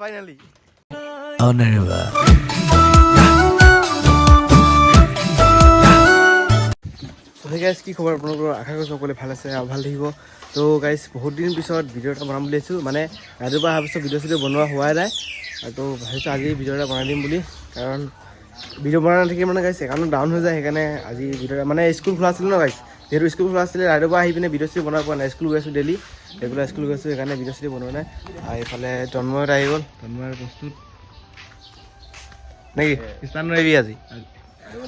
Finally. Oh, never. So guys, কি খবৰ আপোনালোকৰ? আশা কৰিছোঁ সকলোৱে ভাল আছে আৰু ভাল থাকিব। তো গাইজ বহুত দিন পিছত ভিডিঅ' এটা বনাম বুলি ভাবিছোঁ, মানে ৰাতিপুৱা অহাৰ পিছত ভিডিঅ' চিডিঅ' বনোৱা হোৱাই নাই। তো ভাবিছোঁ আজি ভিডিঅ' এটা বনাই দিম বুলি, কাৰণ ভিডিঅ' বনাই নাথাকি মানে গাইজ একাউণ্ট ডাউন হৈ যায়, সেইকাৰণে আজি ভিডিঅ'টা মানে স্কুল খোলা আছিল ন গাইজ, যিহেতু স্কুল খোলা আছিলে ৰাতিপুৱা আহি পিনে ভিডিঅ' চিডিঅ' বনাব পৰা নাই। স্কুল গৈ আছোঁ ডেইলি, ৰেগুলাৰ স্কুল গৈছোঁ, সেইকাৰণে ভিডিঅ' চিডিঅ' বনোৱা নাই। আৰু এইফালে তন্ময়ত আহি গ'ল, তন্ময়ৰ প্ৰস্তুত নেকি ষ্টাৰ্ট নোৱাৰিবি আজি।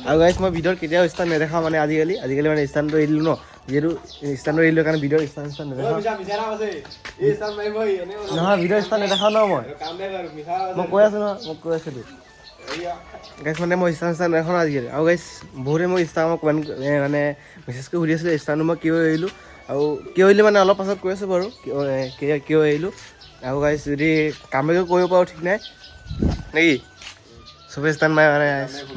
আৰু গাইজ মই ভিডিঅ'ত কেতিয়াও ষ্টাৰ্ট নেদেখাওঁ, মানে আজিকালি মানে ষ্টাৰ্টটো এৰি দিলোঁ ন, যিহেতু ষ্টাৰ্টটো এৰি দিলোঁ কাৰণে ভিডিঅ'ৰ ষ্টাৰ্ট নেদেখাওঁ। নহয় ভিডিঅ'ৰ ষ্টাৰ্ট নেদেখাওঁ ন, মই কৈ আছোঁ নহয়, মই কৈ আছিলোঁ গাইজ, মানে মই ষ্টাৰ্ট নেদেখাওঁ আজিকালি। আৰু গাইজ বহুতে মই ইনষ্টাগ্ৰামত কমেণ্ট মানে মেছেজ কৰি সুধি আছিলে ষ্টাৰ্টটো মই কিয় এৰিলোঁ, আৰু কিয় এৰিলোঁ মানে অলপ পাছত কৈ আছোঁ বাৰু কিয় এৰিলোঁ। আৰু গাইজ যদি কামবেকো কৰিব পাৰোঁ ঠিক নাই নেকি, চবেই ষ্টাৰ্ট মাৰে মানে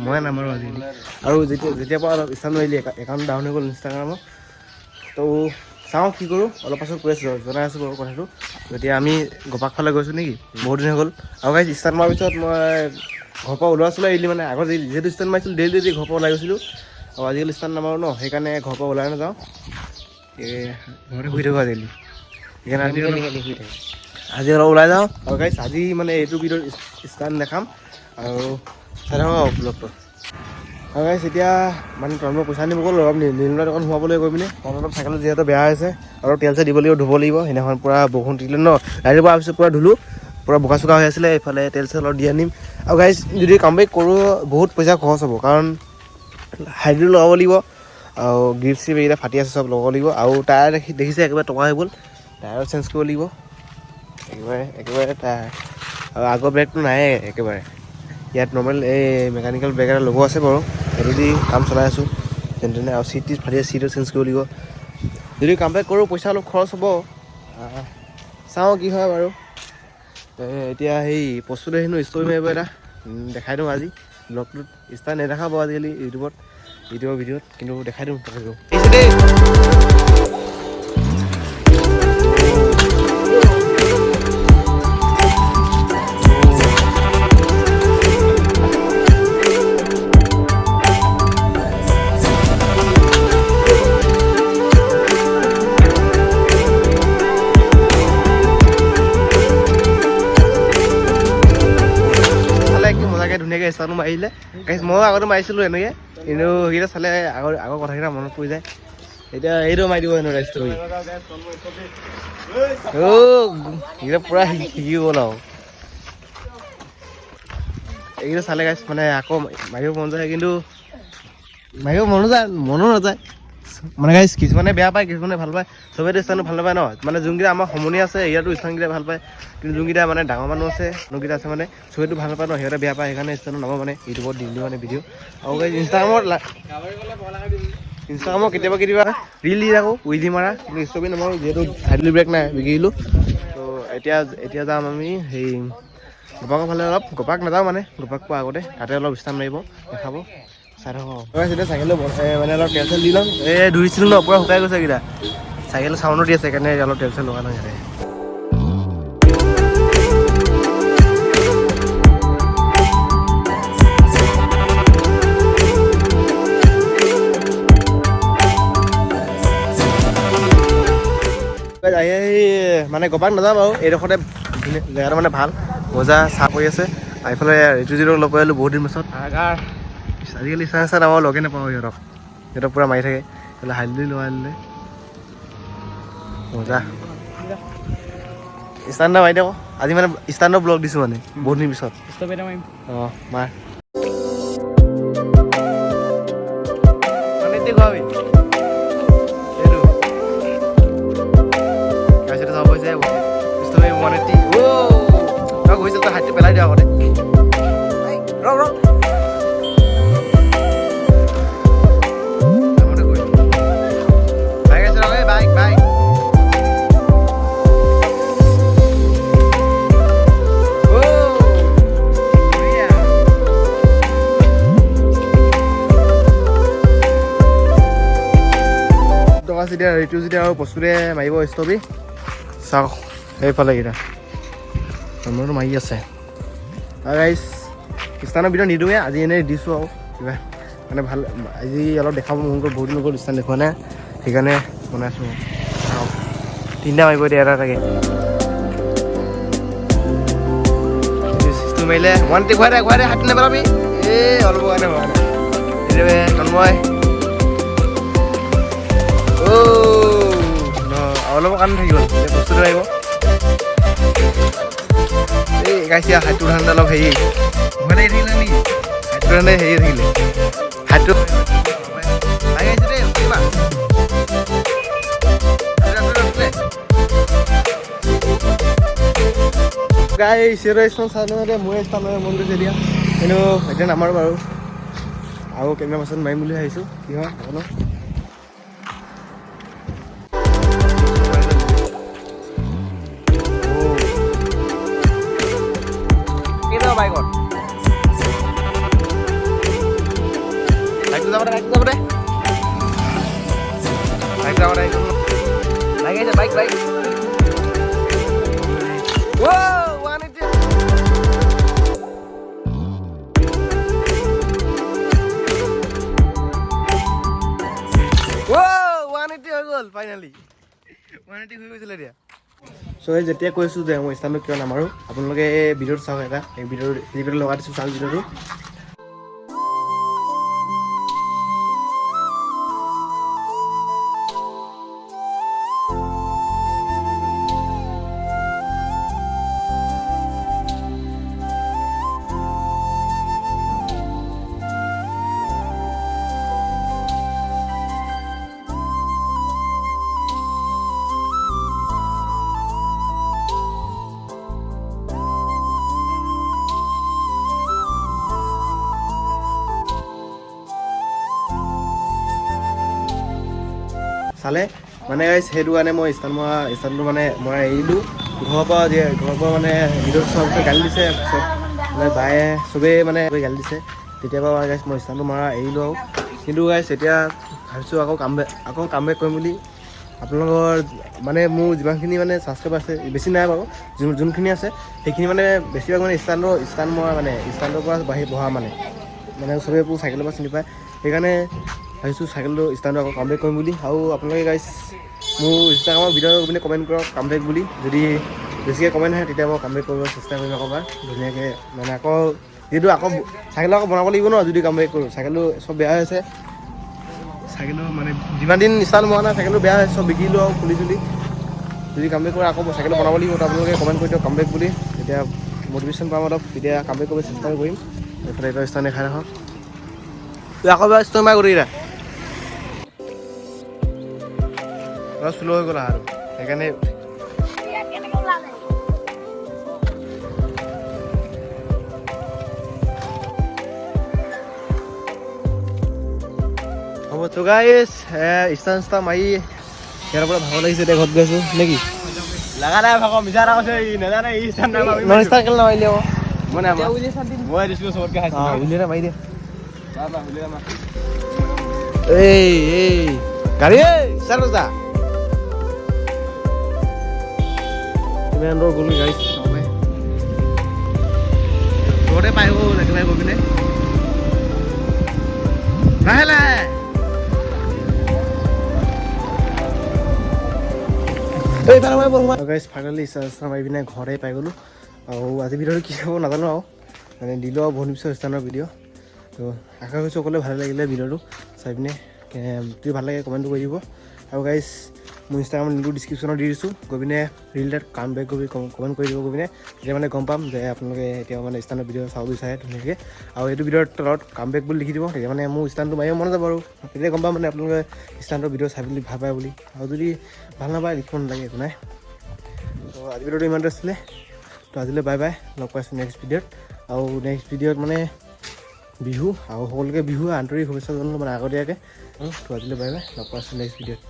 মই নামাৰোঁ আজিকালি। আৰু যেতিয়াৰ পৰা অলপ ষ্টাৰ্ট মাৰিলি একাউণ্ট ডাউন হৈ গ'ল ইনষ্টাগ্ৰামত, তো চাওঁ কি কৰোঁ, অলপ পাছত কৈ আছোঁ, জনাই আছোঁ বাৰু কথাটো। এতিয়া আমি গপাক ফালে গৈছোঁ নেকি, বহুত দিন হৈ গ'ল। আৰু গাইজ ষ্টাৰ্ট মৰাৰ পিছত মই ঘৰৰ পৰা ওলোৱা চোলা এৰিলি, মানে আগত যিহেতু ষ্টাৰ্ট মাৰিছিলোঁ ডেইলি ঘৰৰ পৰা ওলাই গৈছিলোঁ, আৰু আজিকালি ষ্টাৰ্ট নামাৰোঁ ন, সেইকাৰণে ঘৰৰ পৰা ওলাই নাযাওঁ, ঘৰতে শুই থাকোঁ আজিকালি। সেইকাৰণে আজি অলপ ওলাই যাওঁ। আৰু গাইজ আজি মানে এইটো ভিডিঅ'ত ষ্টাৰ্ট দেখাম আৰু চাই থাকক ব্লগটো। আৰু গাইজ এতিয়া মানে তন্ময় পইচা আনিব গ'ল, অলপ নীলমণি দোকান সোমাবলৈ গৈ পিনে, অলপ চাইকেলত যিহেতু বেয়া হৈছে, আৰু তেল চেল দিব লাগিব, ধুব লাগিব। সেইদিনাখন পূৰা বৰষুণ দিলে ন, ৰাতিপুৱা অহাৰ পিছত পূৰা ধুলোঁ, পূৰা বোকা চোকা হৈ আছিলে, এইফালে তেল চেল অলপ দি আনিম। আৰু গাইজ যদি কামবেক কৰোঁ বহুত পইচা খৰচ হ'ব, কাৰণ হাইড্ৰল লগাব লাগিব, আৰু গ্ৰিপ চিপ এইকেইটা ফাটি আছে চব লগাব লাগিব। আৰু টায়াৰ দেখিছে একেবাৰে টকা হৈ গ'ল, টায়াৰো চেঞ্জ কৰিব লাগিব একেবাৰে টায়াৰ। আৰু আগৰ ব্ৰেকটো নায়ে একেবাৰে, ইয়াত নৰ্মেল এই মেকানিকেল ব্ৰেক এটা লগোৱা আছে বাৰু, সেইটো দি কাম চলাই আছোঁ যেনে তেনে। আৰু চিট ফাটি আছে, চিটো চেঞ্জ কৰিব লাগিব। যদি কামবেক কৰোঁ পইচা অলপ খৰচ হ'ব, চাওঁ কি হয় বাৰু। এতিয়া সেই প্ৰস্তুত আহিলোঁ ষ্টৰি মাৰিব এটা, দেখাই দিওঁ আজি ব্লগটোত। ষ্টাৰ্ট নেদেখাব আজিকালি ইউটিউবত ভিডিঅ'ত, কিন্তু দেখাই দিওঁ তথাপিও। ধুনীয়াকৈ ষ্টাৰ্টটো মাৰিলে গাইজ, ময়ো আগতে মাৰিছিলোঁ এনেকৈ, কিন্তু সেইকেইটা চালে আগৰ কথাকেইটা মনত পৰি যায়। এতিয়া এইটো মাৰি দিব হেনো ষ্টৰি, এইকেইটা পূৰা শিকি গ'ল। আৰু এইকেইটা চালে গাইজ মানে আকৌ মাৰিব মন যায়, কিন্তু মাৰিব মনো নাযায় মানে গাইজ। কিছুমানে বেয়া পায়, কিছুমানে ভাল পায়, চবেইতো ষ্টাৰ্টটো ভাল নাপায় ন, মানে যোনকেইটা আমাৰ সমনীয়া আছে ইয়াতো ষ্টাৰ্টকেইটা ভাল পায়, কিন্তু যোনকেইটা মানে ডাঙৰ মানুহ আছে, যোনকেইটা আছে মানে চবেইতো ভাল নাপায় ন, সিহঁতে বেয়া পায়, সেইকাৰণে ষ্টাৰ্টটো নামাৰোঁ মানে ইউটিউবত দি দিওঁ মানে ভিডিঅ'। আৰু গাইজ ইনষ্টাগ্ৰামত কেতিয়াবা ৰীল দি থাকোঁ উইধি মাৰা, কিন্তু ষ্টৰি নামাৰোঁ যিহেতু হাইড্ৰলিক ব্ৰেক নাই, বিকিলোঁ। তো এতিয়া যাম আমি সেই গপাকৰ ফালে, অলপ গপাক নাযাওঁ মানে, গপাক পোৱা আগতে তাতে অলপ ষ্টাৰ্ট মাৰিব দেখাব, চাই থাকক। এতিয়া চাইকেলটো মানে অলপ তেল চেল দি ল'ম, ধুইছিলোঁ ন পূৰা শুকাই গৈছে এইকেইটা, চাইকেলটো চাউণ্ডো দি আছে, সেইকাৰণে অলপ তেল চেল লগা নাই ইয়াতে। মানে গপাক নাযাওঁ বাৰু, এইডোখৰতে জেগাটো মানে ভাল, মজা চাহ পৰি আছে। এইফালে ঋতুজিতক লগ পাই আহিলোঁ বহুত দিন পিছত, আজিকালি ষ্টাৰ্ট আমাৰ লগে নাপাওঁ সিহঁতক পূৰা মাৰি থাকে। এইফালে হাইলি লগাই দিলে মজা, ষ্টাৰ্ট মাৰি দিয়ক আজি, মানে ষ্টাৰ্টৰ ব্লগ দিছোঁ মানে বহুত দিন পিছত। অঁ মাৰ থকা আছে এতিয়া ঋতু যেতিয়া আৰু বস্তুৰে মাৰিব ষ্টপি চাওক সেইফালে এইকেইটা মোৰতো মাৰি আছে আৰু গাইছ ইষ্টানৰ ভিডিঅ' নিদিওঁৱে আজি এনেই দিছোঁ আৰু কিবা মানে ভাল আজি অলপ দেখাব মন গ'ল বহুত দিন গ'ল ইষ্টান দেখুওৱা নাই সেইকাৰণে বনাইছোঁ চাওক 3টা মাৰিব এতিয়া এটা এটাকৈ মাৰিলে 1 ঘূৰাই দে হাত নেপেলাবি এই অলপ কাৰণে হোৱা নাই এইটোৱে তন্ময় অলপ কাৰণে থাকি গ'ল বস্তুটো আহিব এই গাইছে হাতটো ধান্দা অলপ হেৰি ভয় লাগি থাকিলে নেকি হাতটো ধান্দা হেৰি থাকিলে হাতটো আহি আহিছে দেই কিবা গাই চিৰিয়াছখন চাই নহ'লে মই স্থান মন গৈছে এতিয়া কিন্তু এতিয়া নামাৰো বাৰু আৰু কেমেৰা পাছত মাৰিম বুলি ভাবিছোঁ কি হয় নাজানো বাইকত বাইকটো যাব দে বাইক ফাইনেলি 180 হৈ গৈছিলে এতিয়া চ' যেতিয়া কৈছোঁ যে মই স্থানটো কিয় নামাৰোঁ আপোনালোকে এই ভিডিঅ'টো চাওক এটা এই ভিডিঅ'টো লগাই দিছোঁ চাওক ভিডিঅ'টো চালে মানে সেইটো কাৰণে মই ষ্টানটো মানে মই এৰিলোঁ ঘৰৰ পৰা মানে ভিডিঅ' চোৱাৰ পিছত গালি দিছে তাৰপিছত মানে বায়ে চবেই মানে গালি দিছে তেতিয়াৰ পৰা গাইছ মই ষ্টানটো মৰা এৰিলোঁ আৰু কিন্তু গাইছ এতিয়া ভাবিছোঁ আকৌ কাম বেক কৰিম বুলি আপোনালোকৰ মানে মোৰ যিমানখিনি মানে ছাবস্ক্ৰাইবাৰ আছে বেছি নাই বাৰু যোনখিনি আছে সেইখিনি মানে বেছিভাগ মানে ষ্টান মৰা মানে ষ্টানৰ পৰা বহা মানে চবেই চাইকেলৰ পৰা চিনি পায় সেইকাৰণে ভাবিছোঁ ষ্টানটো আকৌ কাম বেক কৰিম বুলি আৰু আপোনালোকে গাইছ মোৰ ইনষ্টাগ্ৰামৰ ভিডিঅ' মানে কমেণ্ট কৰক কাম বেক বুলি যদি বেছিকৈ কমেণ্ট আহে তেতিয়া মই কাম বেক কৰিব চেষ্টা কৰিম আকৌ এবাৰ ধুনীয়াকৈ মানে আকৌ যিহেতু আকৌ চাইকেল আকৌ বনাব লাগিব ন যদি কাম বেক কৰোঁ চাইকেলটো চব বেয়া হৈ আছে চাইকেলটো মানে যিমান দিন ষ্টান মৰা নাই চাইকেলটো বেয়া হৈছে চব বিকিলোঁ আৰু খুলি যদি কাম বেক কৰে আকৌ চাইকেলটো বনাব লাগিব আপোনালোকে কমেণ্ট কৰি দিয়ক কাম বেক বুলি তেতিয়া মটিভেশ্যন পাম অলপ তেতিয়া কাম বেক কৰিব চেষ্টা কৰিম এইফালে এটা ষ্টান দেখাই ৰাখক তই আকৌ এবাৰ ষ্টান মাৰ কৰি শ্ল' হৈ গ'ল আৰু সেইকাৰণে হ'ব তো গাইছ ষ্টান মাৰি ইয়াৰ পৰা ভাগৰ লাগিছে এতিয়া ঘৰত গৈছোঁ নেকি লগা নাই ভাগৰ মিছা এটা কৈছে নাজানে ষ্টান কেলে নামাৰিলে মই দিছিলোঁ চবতকৈ উলিয়াই মাৰি দিয়ে এই গাড়ী চাৰ যা কিমান দূৰ গ'লো গাড়ী চবে ঘৰতে পাই গ'ল একেবাৰে গৈ পিনে লাহে লাহে ফাইনেলি ষ্টান মাৰি পিনে ঘৰতে পাই গ'লোঁ আৰু আজি ভিডিঅ'টো কি হ'ব নাজানো আৰু মানে দিলোঁ আৰু বহুত পিছৰ ষ্টানৰ ভিডিঅ' তো আশা কৰিছোঁ সকলোৱে ভালে লাগিলে ভিডিঅ'টো চাই পিনে যদি ভাল লাগে কমেণ্টটো কৰি দিব আৰু গাইছ মোৰ ইনষ্টাগ্ৰামৰ লিংকটো ডিছক্ৰিপশ্যনত দি দিছোঁ গৈ পিনে ৰিল এটাত কাম বেক কৰি কমেণ্ট কৰি দিব গৈ পিনে তেতিয়া মানে গম পাম যে আপোনালোকে এতিয়া মানে ষ্টানৰ ভিডিঅ' চাব বিচাৰে ধুনীয়াকৈ আৰু এইটো ভিডিঅ'ৰ তলত কাম বেক বুলি লিখি দিব তেতিয়া মানে মোৰ ষ্টানটো মাৰিব মন যাব আৰু তেতিয়া গম পাম মানে আপোনালোকে ষ্টানৰ ভিডিঅ' চাই বুলি ভাল পায় বুলি আৰু যদি ভাল নাপায় লিখিব নালাগে একো নাই তো আজি ভিডিঅ'টো ইমানটো আছিলে তো আজিলৈ বাই বাই লগ পাইছোঁ নেক্সট ভিডিঅ'ত আৰু নেক্সট ভিডিঅ'ত মানে বিহু আৰু সকলোকে বিহু আন্তৰিক শুভেচ্ছা জনালোঁ মানে আগতীয়াকৈ তো আজিলৈ বাই বাই লগ পাইছোঁ নেক্সট ভিডিঅ'ত